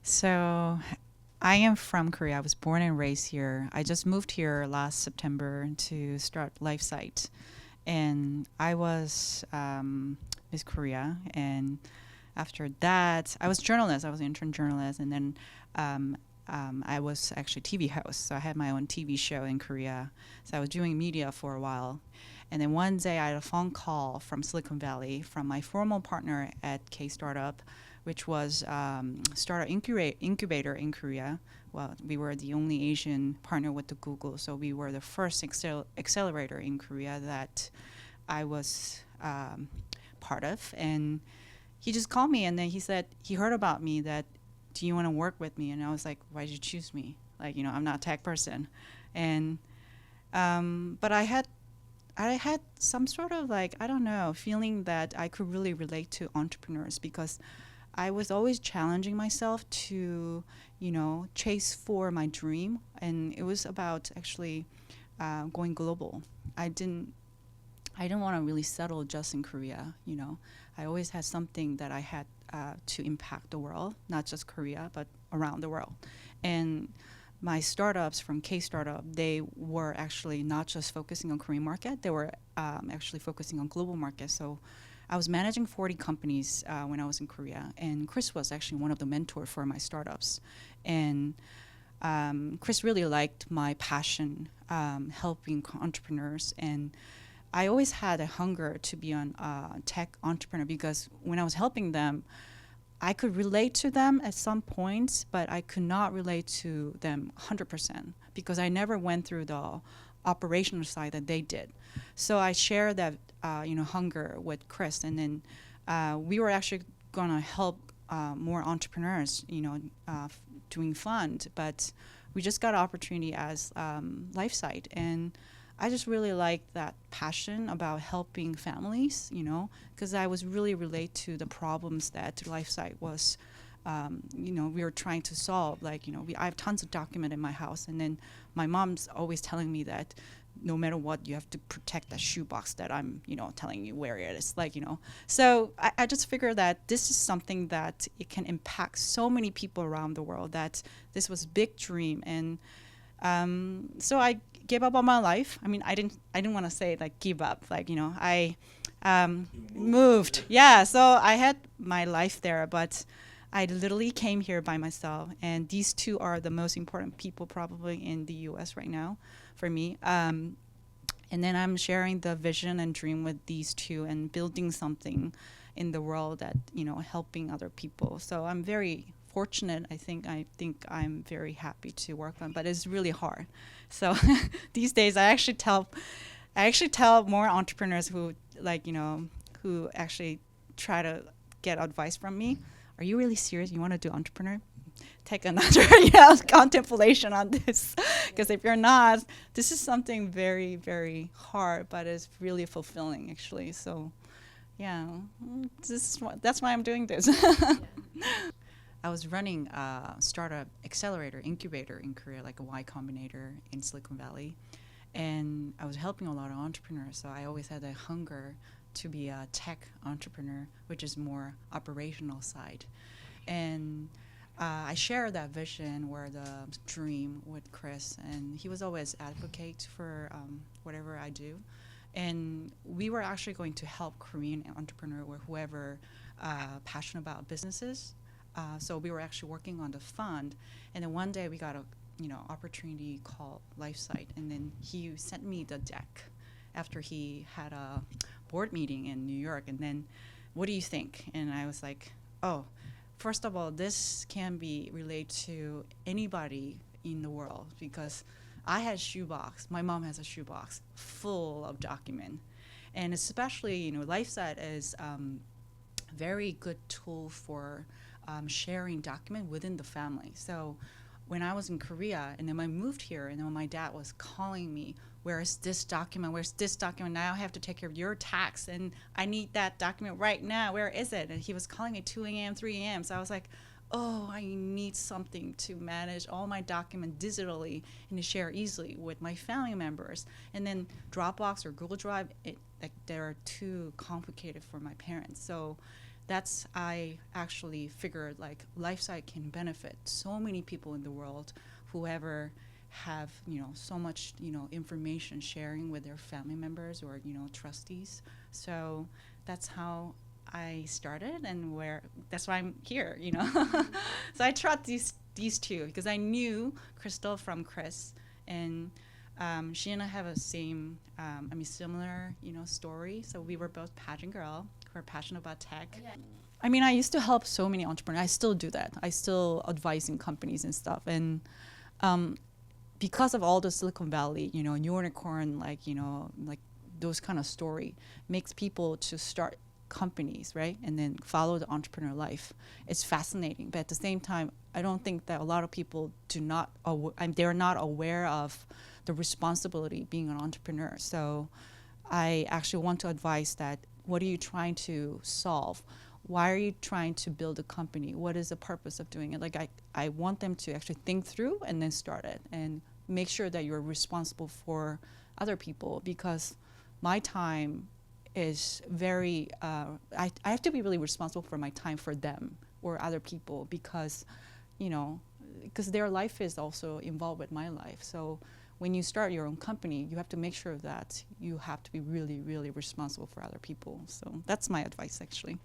So I am from Korea. I was born and raised here. I just moved here last September to start LifeSite. And I was Miss Korea. And after that, I was journalist. I was an intern journalist. And then I was actually TV host. So I had my own TV show in Korea. So I was doing media for a while. And then one day I had a phone call from Silicon Valley from my former partner at K Startup, which was startup incubator in Korea. Well, we were the only Asian partner with the Google, so we were the first accelerator in Korea that I was part of. And he just called me, and then he said he heard about me that, do you want to work with me? And I was like, why did you choose me? Like, I'm not a tech person. And but I had some sort of, like, I don't know, feeling that I could really relate to entrepreneurs, because I was always challenging myself to, chase for my dream. And it was about actually going global. I didn't want to really settle just in Korea. I always had something that I had to impact the world, not just Korea, but around the world. And my startups from K Startup, they were actually not just focusing on Korean market, they were actually focusing on global market. So I was managing 40 companies when I was in Korea, and Chris was actually one of the mentors for my startups. And Chris really liked my passion helping entrepreneurs, and I always had a hunger to be an tech entrepreneur, because when I was helping them, I could relate to them at some points, but I could not relate to them 100% because I never went through the operational side that they did. So I shared that hunger with Chris, and then we were actually going to help more entrepreneurs, doing fund, but we just got an opportunity as LifeSite, and I just really like that passion about helping families, because I was really relate to the problems that LifeSite was, we were trying to solve. Like, I have tons of document in my house, and then my mom's always telling me that no matter what, you have to protect that shoebox that I'm, telling you where it is. Like, so I just figured that this is something that it can impact so many people around the world, that this was a big dream. And so I gave up on my life. I mean, I didn't want to say like give up. Like, I moved. Yeah. So I had my life there, but I literally came here by myself. And these two are the most important people probably in the U.S. right now for me. And then I'm sharing the vision and dream with these two and building something in the world that, helping other people. So I'm very fortunate. I think I'm very happy to work on, but it's really hard. So these days I actually tell more entrepreneurs who, like, who actually try to get advice from me. Are you really serious? You want to do entrepreneur? Take another contemplation on this, because if you're not, this is something very, very hard, but it's really fulfilling actually. So yeah, that's why I'm doing this. I was running a startup accelerator incubator in Korea, like a Y Combinator in Silicon Valley, and I was helping a lot of entrepreneurs. So I always had a hunger to be a tech entrepreneur, which is more operational side. And I share that vision or the dream with Chris, and he was always advocate for whatever I do. And we were actually going to help Korean entrepreneur or whoever passionate about businesses. So we were actually working on the fund, and then one day we got a opportunity called LifeSite, and then he sent me the deck after he had a board meeting in New York, and then, what do you think? And I was like, oh, first of all, this can be related to anybody in the world, because I had a shoebox. My mom has a shoebox full of document, and especially LifeSite is very good tool for sharing document within the family. So when I was in Korea and then I moved here, and then my dad was calling me, where's this document? Where's this document? Now I have to take care of your tax, and I need that document right now. Where is it? And he was calling me 2 a.m., 3 a.m. So I was like, oh, I need something to manage all my documents digitally and to share easily with my family members. And then Dropbox or Google Drive, like, they're too complicated for my parents. So that's I actually figured like LifeSite can benefit so many people in the world, whoever have so much information sharing with their family members or trustees. So that's how I started, and where that's why I'm here. So I tried these two because I knew Crystal from Chris, and she and I have a same, similar, story. So we were both pageant girl. We're passionate about tech. I mean, I used to help so many entrepreneurs. I still do that. I still advise in companies and stuff. And because of all the Silicon Valley, unicorn, like those kind of story makes people to start companies, right? And then follow the entrepreneur life. It's fascinating. But at the same time, I don't think that a lot of people they're not aware of the responsibility being an entrepreneur. So I actually want to advise that what are you trying to solve? Why are you trying to build a company? What is the purpose of doing it? Like I want them to actually think through and then start it, and make sure that you're responsible for other people, because my time is very, I have to be really responsible for my time for them or other people, because their life is also involved with my life. So when you start your own company, you have to make sure that you have to be really, really responsible for other people. So that's my advice, actually.